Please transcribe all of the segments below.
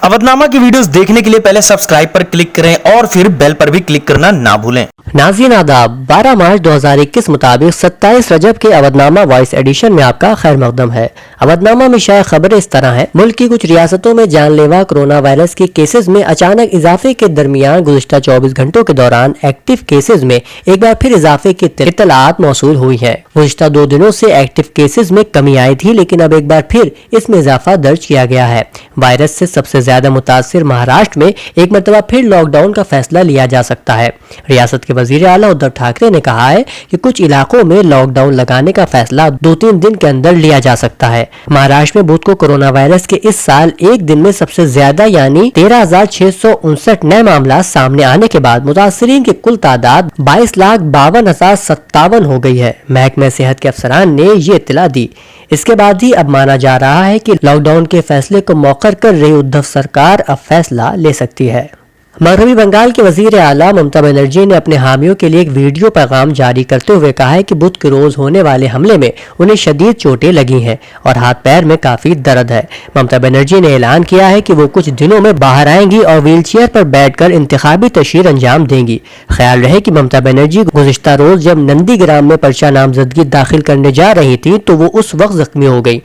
अवधनामा की वीडियोस देखने के लिए पहले सब्सक्राइब पर क्लिक करें और फिर बेल पर भी क्लिक करना ना भूलें। नाज़रीन आदाब, 12 मार्च 2021 मुताबिक 27 रजब के अवधनामा वॉइस एडिशन में आपका खैर मकदम है। अवधनामा में शायद खबरें इस तरह है। मुल्क की कुछ रियासतों में जानलेवा कोरोना वायरस के केसेस में अचानक इजाफे के दरमियान गुज़िश्ता 24 घंटों के दौरान एक्टिव केसेस में एक बार फिर इजाफे की इत्तलात मौसूल हुई है। गुज़िश्ता 2 दिनों से एक्टिव केसेस में कमी आई थी, लेकिन अब एक बार फिर इसमें इजाफा दर्ज किया गया है। वायरस से सबसे ज्यादा मुतासिर महाराष्ट्र में एक मरतबा फिर लॉकडाउन का फैसला लिया जा सकता है। रियासत के वजीर आला उद्धव ठाकरे ने कहा है कि कुछ इलाकों में लॉकडाउन लगाने का फैसला 2-3 दिन के अंदर लिया जा सकता है। महाराष्ट्र में बुध को कोरोना वायरस के इस साल एक दिन में सबसे ज्यादा यानी 13,659 नए मामला सामने आने के बाद मुतासिरीन की कुल तादाद 22,52,057 हो गई है। महकमे सेहत के अफसरान ने ये इत्तला दी। इसके बाद ही अब माना जा रहा है कि लॉकडाउन के फैसले को मौखर कर रही उद्धव सरकार अब फैसला ले सकती है। मगरबी बंगाल के वजीर आला ममता बनर्जी ने अपने हामियों के लिए एक वीडियो पैगाम जारी करते हुए कहा है कि बुध के रोज होने वाले हमले में उन्हें शदीद चोटें लगी हैं और हाथ पैर में काफी दर्द है। ममता बनर्जी ने ऐलान किया है कि वो कुछ दिनों में बाहर आएंगी और व्हीलचेयर पर बैठकर इंतखाबी तशहीर अंजाम देंगी। ख्याल रहे कि ममता बनर्जी गुज़िश्ता रोज जब नंदीग्राम में पर्चा नामजदगी दाखिल करने जा रही थी तो वो उस वक्त जख्मी हो गई।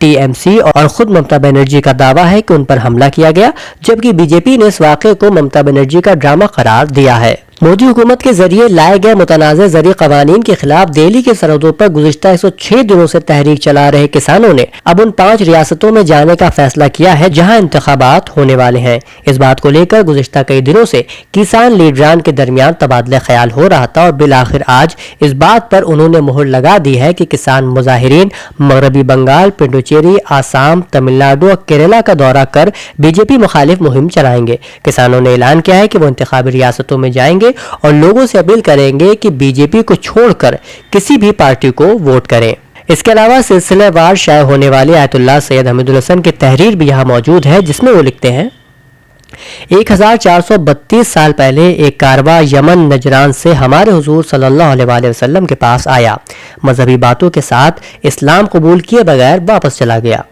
टीएमसी और खुद ममता बनर्जी का दावा है कि उन पर हमला किया गया, जबकि बीजेपी ने इस वाक़े को ममता बनर्जी का ड्रामा करार दिया है। मोदी हुकूमत के जरिए लाए गए मुतनाज़ ज़री क़वानीन के खिलाफ दिल्ली की सरहदों पर गुज़िश्ता 106 दिनों से तहरीक चला रहे किसानों ने अब उन 5 रियासतों में जाने का फैसला किया है जहां इंतखाबात होने वाले हैं। इस बात को लेकर गुज़िश्ता कई दिनों से किसान लीडरान के दरमियान तबादला ख्याल हो रहा था और बिलाखिर आज इस बात पर उन्होंने मुहर लगा दी है कि किसान मुजाहिरीन मगरबी बंगाल, पुडुचेरी, आसाम, तमिलनाडु और केरला का दौरा कर बीजेपी मुखालिफ मुहिम चलाएंगे। किसानों ने ऐलान किया है कि वो इंतखाबी रियासतों में जाएंगे और लोगों से अपील करेंगे कि बीजेपी को छोड़कर किसी भी पार्टी को वोट करें। इसके अलावा सिलसिलेवार शाये होने वाले आयतुल्लाह सैयद हमीदुल हसन की तहरीर भी यहाँ मौजूद है, जिसमें वो लिखते हैं 1432 साल पहले एक कारवा यमन नजरान से हमारे हुजूर सल्लल्लाहु अलैहि वसल्लम के पास आया। मजहबी बातों के साथ इस्लाम कबूल किए बगैर वापस चला गया।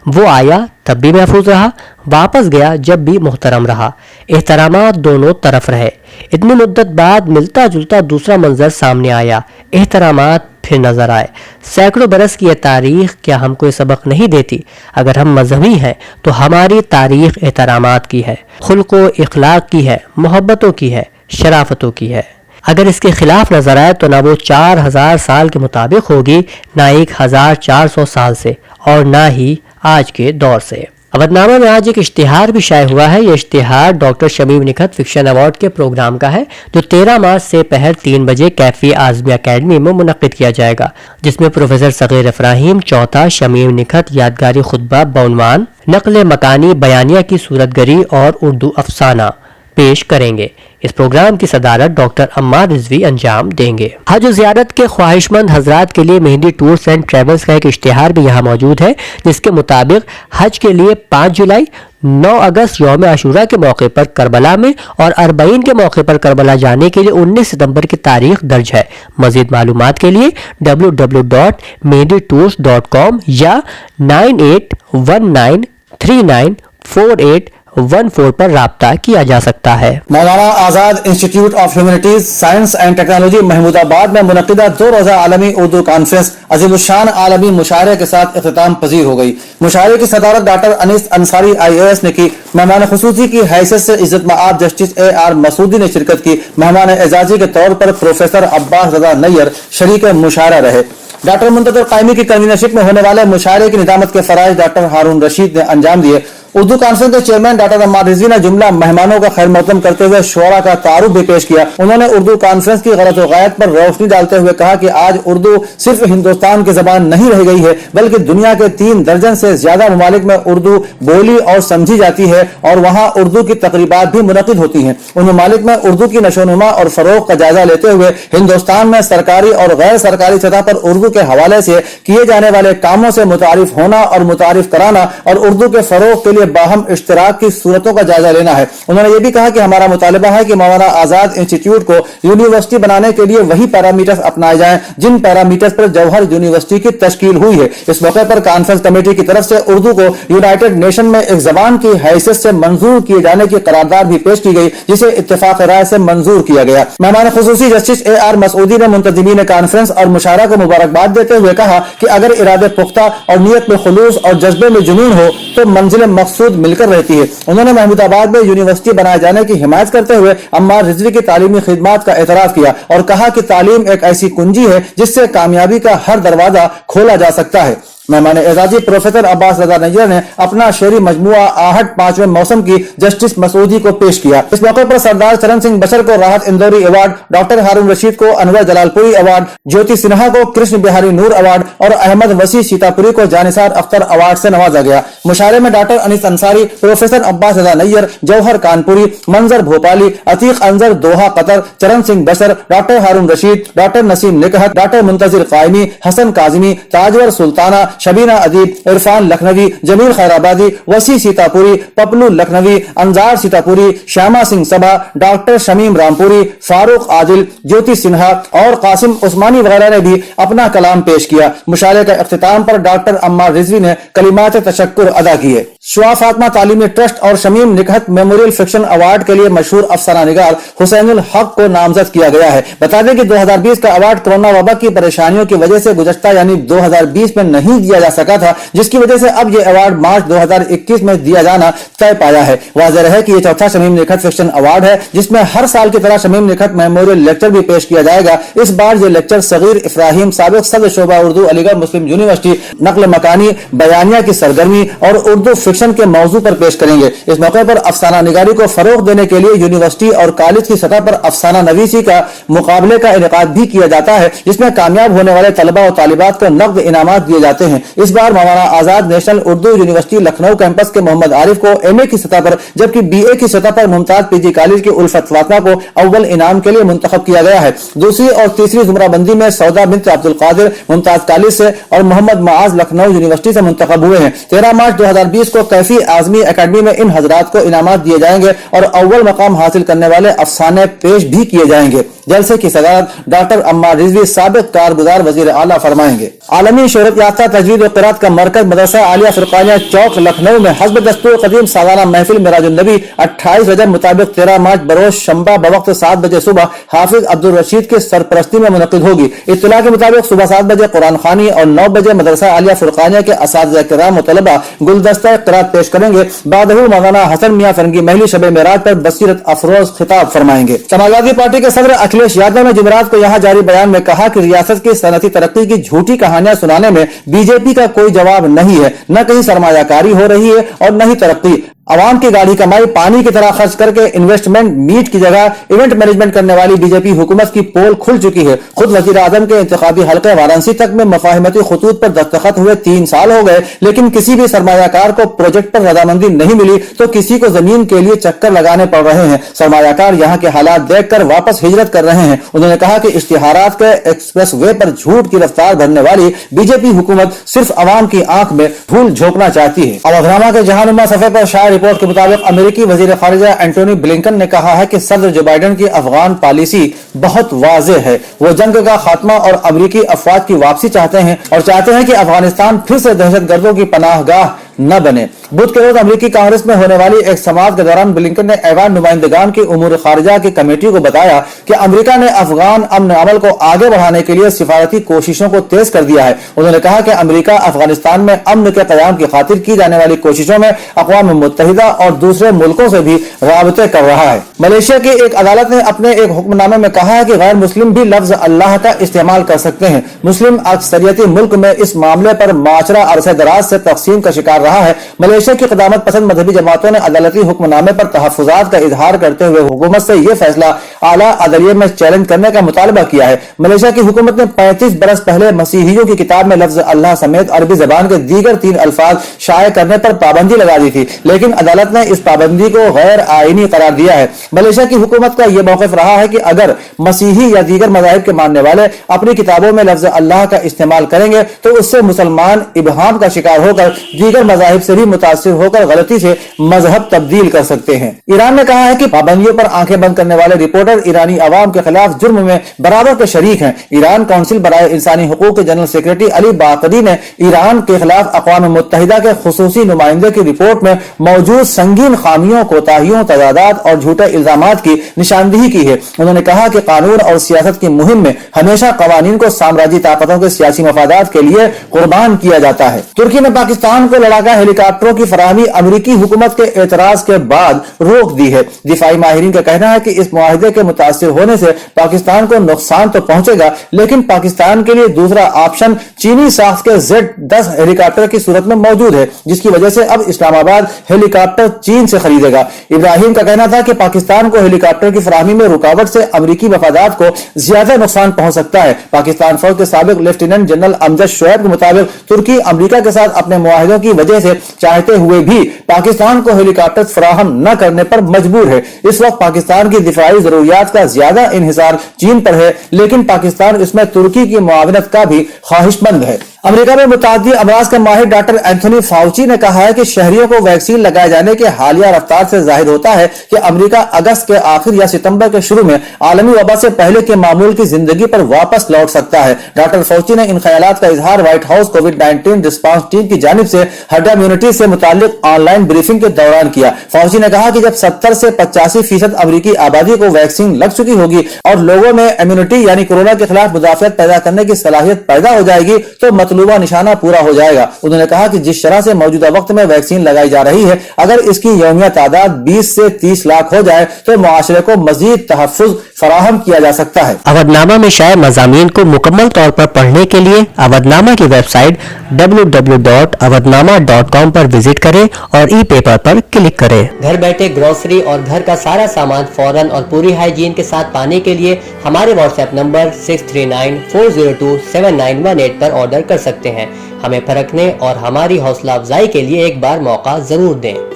वो आया तब भी महफूज रहा, वापस गया जब भी मुहतरम रहा। एहतरामात दोनों तरफ रहे। इतनी मुद्दत बाद मिलता जुलता दूसरा मंजर सामने आया। एहतरामात फिर नजर आए। सैकड़ों बरस की यह तारीख क्या हमको ये सबक नहीं देती? अगर हम मजहबी हैं तो हमारी तारीख एहतरामात की है, खुल्को इखलाक की है, मोहब्बतों की है, शराफतों की है। अगर इसके खिलाफ नजर आए तो ना वो 4000 साल के मुताबिक होगी, ना 1400 साल से, और ना ही आज के दौर से। अवधनामा में आज एक इश्तिहार भी शाये हुआ है। ये इश्तिहार doctor Shamim Nikhat fiction award के प्रोग्राम का है, जो 13 मार्च से पहर 3 बजे कैफी आज़मी अकेडमी में मुनक्किद किया जाएगा, जिसमें प्रोफेसर सगीर इफ्राहिम चौथा शमीम निखत यादगारी खुतबा बउनवान नकल मकानी बयानिया की सूरतगरी और उर्दू अफसाना पेश करेंगे। इस प्रोग्राम की सदारत डॉक्टर अम्मार रिजवी अंजाम देंगे। हज ज़ियारत के ख्वाहिशमंद हजरात के लिए मेहंदी टूर्स एंड ट्रेवल्स का एक इश्तिहार भी यहाँ मौजूद है, जिसके मुताबिक हज के लिए 5 जुलाई, 9 अगस्त यौम आशूरा के मौके पर करबला में और अरबईन के मौके पर करबला जाने के लिए 19 सितंबर की तारीख दर्ज है। मजीद मालूमात के लिए www.mehenditours.com या 9819394814 पर राब्ता किया जा सकता है। Maulana Azad institute of humanities, science and technology Mahmudabad में मुनक्किदा 2 रोज़ा आलमी उर्दू कॉन्फ्रेंस अजीमुशान आलमी मुशायरे के साथ इख्तिताम पजीर हो गई। मुशायरे की सदारत डॉक्टर अनीस अंसारी IAS ने की। मेहमान खुसूसी की हैसियत से इज्जत मआब जस्टिस AR मसूदी ने शिरकत की। मेहमान एजाजी के तौर पर प्रोफेसर अब्बास रजा नैयर शरीक मुशायरा रहे। डॉक्टर मुंतजर कायमी की कन्वीनरशिप में होने वाले मुशायरे की निजामत के फराइज डॉक्टर हारून रशीद ने अंजाम दिए। उर्दू कॉन्फ्रेंस के चेयरमैन डॉक्टर अम्मार रिजवी ने जुमला मेहमानों का खैर मकदम करते हुए शुरा का तारुफ भी पेश किया। उन्होंने उर्दू कॉन्फ्रेंस की गलत गायत पर रोशनी डालते हुए कहा कि आज उर्दू सिर्फ हिंदुस्तान की जबान नहीं रह गई है, बल्कि दुनिया के 3 दर्जन से ज्यादा ममालिक में उर्दू बोली और समझी जाती है और वहाँ उर्दू की तकरीबात भी मुनक्किद होती हैं। उन ममालिक में उर्दू की नशोनुमा और फरोग का जायजा लेते हुए हिंदुस्तान में सरकारी और गैर सरकारी सतह पर उर्दू के हवाले से किए जाने वाले कामों से मुतारिफ होना और मुतारिफ कराना और उर्दू के फरोग के लिए लिए बाहम इश्तिराक की सूरतों का जायजा लेना है। उन्होंने ये भी कहा कि हमारा मुतालबा है कि मौलाना आजाद इंस्टीट्यूट को यूनिवर्सिटी बनाने के लिए वही पैरामीटर्स अपनाए जाएं जिन पैरामीटर्स पर जौहर यूनिवर्सिटी की तश्कील हुई है। इस मौके पर कॉन्फ्रेंस कमेटी की तरफ से उर्दू को यूनाइटेड नेशन में एक जबान की हैसियत से मंजूर किए जाने की करारदाद भी पेश की गई, जिसे इत्तेफाक राय से मंजूर किया गया। मेहमान खुसूसी जस्टिस AR मसूदी ने मुंतजिमीन कॉन्फ्रेंस और मुशारा को मुबारकबाद देते हुए कहा कि अगर इरादे पुख्ता और नीयत में खुलूस और जज्बे में जुनून हो तो मंजिल मकसूद मिलकर रहती है। उन्होंने महमूदाबाद में यूनिवर्सिटी बनाए जाने की हिमायत करते हुए अम्मार रिजवी की तालीमी खिदमात का एतराफ किया और कहा कि तालीम एक ऐसी कुंजी है जिससे कामयाबी का हर दरवाजा खोला जा सकता है। मेहमान एजाजी प्रोफेसर अब्बास रजा नैयर ने अपना शेरी मजमुआ आहट 5वें मौसम की जस्टिस मसूदी को पेश किया। इस मौके पर सरदार चरण सिंह बशर को राहत इंदौरी अवार्ड, डॉक्टर हारून रशीद को अनवर जलालपुरी अवार्ड, ज्योति सिन्हा को कृष्ण बिहारी नूर अवार्ड और अहमद वसी सीतापुरी को जानिसार अख्तर अवार्ड से नवाजा गया। मुशायरे में डॉक्टर अनीस अंसारी, प्रोफेसर अब्बास रजा नैयर, जौहर कानपुरी, मंजर भोपाली, अतीक अंजर दोहा कतर, चरण सिंह बशर, डॉक्टर हारून रशीद, डॉक्टर नसीम निकहत, डॉक्टर मुंतजिर कायमी, हसन काजमी, ताजवर सुल्ताना, शबीना अदीब, इरफान लखनवी, जमील खैराबादी, वसी सीतापुरी, पपलू लखनवी, अंजार सीतापुरी, श्यामा सिंह सभा, डॉक्टर शमीम रामपुरी, फारूक आदिल, ज्योति सिन्हा और कासिम उस्मानी वगैरह ने भी अपना कलाम पेश किया। मुशायरे का इख्तिताम पर डॉक्टर अम्मार रिजवी ने कलिमात तशक्कुर अदा किए। शुआ फातिमा तालीमी ट्रस्ट और Shamim Nikhat memorial fiction award के लिए मशहूर अफसाना निगार हुसैनुल हक को नामजद किया गया है। बता दें कि 2020 का अवार्ड कोरोना वबा की परेशानियों की वजह से गुज़श्ता यानी 2020 में नहीं दिया जा सका था, जिसकी वजह से अब यह अवार्ड मार्च 2021 में दिया जाना तय पाया है। वाज़ेह है कि यह चौथा शमीम निकहत फिक्शन अवार्ड है, जिसमें हर साल की तरह शमीम निकहत मेमोरियल लेक्चर भी पेश किया जाएगा। इस बार यह लेक्चर सगीर इब्राहिम, साबिक सदर शोबा उर्दू, अलीगढ़ मुस्लिम यूनिवर्सिटी, नकल मकानी, बयानिया की सरगर्मी और उर्दू फिक्शन के मौजू पर पेश करेंगे। इस मौके पर अफसाना निगारी को फरोग देने के लिए यूनिवर्सिटी और कॉलेज की सतह पर अफसाना नवीसी का मुकाबले का इनेकाद भी किया जाता है, जिसमें कामयाब होने वाले तलबा और तालिबात को नकद इनामात दिए जाते हैं। इस बार Maulana Azad national Urdu university Lucknow campus के मोहम्मद आरिफ को MA की सतह पर, जबकि BA की सतह पर मुमताज PG कॉलेज की उल्फत फातिमा को अव्वल इनाम के लिए मुंतखब किया गया है। दूसरी और तीसरी जुमराबंदी में सौदा बिन्त अब्दुल कादिर मुमताज कॉलेज से और मोहम्मद माज लखनऊ यूनिवर्सिटी से मुंतखब हुए हैं। 13 मार्च 2020 को कैफी आजमी एकेडमी में इन हजरात को इनामात दिए जाएंगे और अव्वल मकाम हासिल करने वाले अफसाने पेश भी किए जाएंगे। जलसे की सदारत डॉक्टर अम्मार रिजवी साबिक कारगुजार वजीर आला फरमाएंगे। आलमी शोहरत याफ्ता तजवीद व क़िराअत का मरकज मदरसा आलिया फुरकानिया चौक लखनऊ में हस्ब दस्तूर कदीम सालाना महफिल मिराजुन नबी 28 रजब मुताबिक 13 मार्च बरोज शंबा बवक्त 7 बजे सुबह हाफिज अब्दुल रशीद की सरपरस्ती में मुनक़िद होगी। इत्तला के मुताबिक सुबह 7 बजे कुरान खानी और 9 बजे मदरसा आलिया फुरकानिया के असातिज़ा किराम व तलबा गुलदस्ता क़िराअत पेश करेंगे। बादहू मौलाना हसन मियां फरंगी महली शब मेराज पर बसीरत अफरोज खिताब फरमाएंगे। समाजवादी पार्टी के सदर अखिलेश यादव ने जुमेरात को यहाँ जारी बयान में कहा कि रियासत की सनती तरक्की की झूठी कहानियां सुनाने में बीजेपी का कोई जवाब नहीं है। न कहीं सरमायाकारी हो रही है और न ही तरक्की। अवाम की गाढ़ी कमाई पानी की तरह खर्च करके इन्वेस्टमेंट मीट की जगह इवेंट मैनेजमेंट करने वाली बीजेपी हुकूमत की पोल खुल चुकी है। खुद वजीर आजम के इंतखाबी हल्के वाराणसी तक में मफाहिमती खतूत पर दस्तखत हुए 3 साल हो गए, लेकिन किसी भी सरमायाकार को प्रोजेक्ट पर रजामंदी नहीं मिली तो किसी को जमीन के लिए चक्कर लगाने पड़ रहे हैं। सरमायाकार यहाँ के हालात देखकर वापस हिजरत कर रहे हैं। उन्होंने कहा कि इश्तिहारात के एक्सप्रेस वे पर झूठ की रफ्तार भरने वाली बीजेपी हुकूमत सिर्फ अवाम की आंख में धूल झोंकना चाहती है। अवधरामा के जहानुमा सफे पर शायद रिपोर्ट के मुताबिक अमेरिकी वजीर खारिजा एंटोनी ब्लिंकन ने कहा है कि सदर जो बाइडेन की अफगान पॉलिसी बहुत वाज़ेह है। वो जंग का खात्मा और अमेरिकी अफवाज की वापसी चाहते हैं और चाहते हैं कि अफगानिस्तान फिर से दहशतगर्दों की पनाहगाह न बने। बुध के रोज अमेरिकी कांग्रेस में होने वाली एक समाअत के दौरान ब्लिंकन ने ऐवान नुमाइंदगान की उमूर खारिजा की कमेटी को बताया कि अमेरिका ने अफगान अमन अमल को आगे बढ़ाने के लिए सिफारती कोशिशों को तेज कर दिया है। उन्होंने कहा कि अमेरिका अफगानिस्तान में अमन के क़याम की खातिर की जाने वाली कोशिशों में अक़वाम मुत्तहिदा और दूसरे मुल्कों से भी राबते कर रहा है। मलेशिया की एक अदालत ने अपने एक हुक्मनामे में कहा है कि गैर मुस्लिम भी लफ्ज अल्लाह का इस्तेमाल कर सकते हैं। मुस्लिम अक्सरियती मुल्क में इस मामले पर माशरा अरसे दराज से तकसीम का शिकार रहा है। मलेशिया की क़दामत पसंद मजहबी जमातों ने अदालती हुक्मनामे पर तहफ़्फ़ुज़ात का इजहार करते हुए हुकूमत से यह फैसला आला अदलिये में चैलेंज करने का मुतालबा किया है। मलेशिया की हुकूमत ने 35 बरस पहले मसीहियों की किताब में लफ्ज अल्लाह समेत अरबी जबान के दीगर 3 अल्फाज शाये करने पर पाबंदी लगा दी थी, लेकिन अदालत ने इस पाबंदी को गैर आईनी करार दिया है। मलेशिया की हुकूमत का यह मौक़िफ़ रहा है कि अगर मसीही या दीगर मज़ाहिब के मानने वाले अपनी किताबों में लफ्ज़ अल्लाह का इस्तेमाल करेंगे तो उससे मुसलमान इबहाम का शिकार होकर दीगर मज़ाहिब से भी मुतासिर होकर गलती से मजहब तब्दील कर सकते हैं। ईरान ने कहा है कि पाबंदियों पर आंखें बंद करने वाले रिपोर्टर ईरानी अवाम के खिलाफ जुर्म में बराबर के शरीक हैं। ईरान काउंसिल बराए इंसानी हुकूक के जनरल सेक्रेटरी अली बाकरी ने ईरान के खिलाफ अक़वाम मुत्तहिदा के खुसूसी नुमाइंदे की रिपोर्ट में मौजूद संगीन खामियों, कोताहियों, तजादात और झूठे इल्जामात की निशानदेही की है। उन्होंने कहा कि कानून और सियासत की मुहिम में हमेशा कवानीन को साम्राज्यी ताकतों के सियासी मफादात के लिए कुर्बान किया जाता है। तुर्की ने पाकिस्तान को लड़ाका हेलीकॉप्टरों की फराहमी अमेरिकी हुकूमत के एतराज के बाद रोक दी है। दिफाई माहिरीन का कहना है कि इस मुआहिदे के मुतासिर होने से पाकिस्तान को नुकसान तो पहुंचेगा, लेकिन पाकिस्तान के लिए दूसरा ऑप्शन चीनी साख्त के Z-10 हेलीकॉप्टर की सूरत में मौजूद है, जिसकी वजह से अब इस्लामाबाद हेलीकॉप्टर चीन से खरीदेगा। इब्राहिम का कहना था कि पाकिस्तान को हेलीकॉप्टर की फराहमी में रुकावट से अमेरिकी मफादात को ज्यादा नुकसान पहुंच सकता है। पाकिस्तान फौज के साबिक लेफ्टिनेंट जनरल अमजद शुएब के मुताबिक तुर्की अमेरिका के साथ अपने मुआहिदों की वजह से चाहते हुए भी पाकिस्तान को हेलीकॉप्टर फराहम न करने पर मजबूर है। इस वक्त पाकिस्तान की दिफाई जरूरियात का ज्यादा इन्हिसार चीन पर है, लेकिन पाकिस्तान इसमें तुर्की की मुआवनत का भी ख्वाहिशमंद है। अमेरिका में मुतादी अमराज के माहिर डॉक्टर एंथोनी फाउची ने कहा है कि शहरियों को वैक्सीन लगाए जाने के हालिया रफ्तार से जाहिर होता है कि अमेरिका अगस्त के आखिर या सितंबर के शुरू में आलमी वबा से पहले के मामूल की जिंदगी पर वापस लौट सकता है। डॉक्टर फाउची ने इन ख्यालात का इजहार व्हाइट हाउस कोविड-19 रिस्पांस टीम की जानिब से हर्ड इम्यूनिटी से मुताल्लिक ऑनलाइन ब्रीफिंग के दौरान किया। फाउची ने कहा कि जब 70 से 85% अमेरिकी आबादी को वैक्सीन लग चुकी होगी और लोगों में इम्यूनिटी यानी कोरोना के खिलाफ मुदाफियत पैदा करने की सलाहियत पैदा हो जाएगी तो मतलूबा निशाना पूरा हो जाएगा। उन्होंने कहा कि जिस तरह से मौजूदा वक्त में वैक्सीन लगाई जा रही है, अगर इसकी यौमिया तादाद 20 से 30 लाख हो जाए तो मुआशरे को मजीद तहफ़्फ़ुज़ फराहम किया जा सकता है। अवधनामा में शाये मज़ामीन को मुकम्मल तौर पर पढ़ने के लिए अवधनामा की वेबसाइट www.awadnama.com पर विजिट करें और ई पेपर पर क्लिक करें। घर बैठे ग्रोसरी और घर का सारा सामान फौरन और पूरी हाइजीन के साथ पाने के लिए हमारे व्हाट्सएप नंबर 6394027918 पर ऑर्डर कर सकते हैं। हमें परखने और हमारी हौसला अफजाई के लिए एक बार मौका जरूर दें।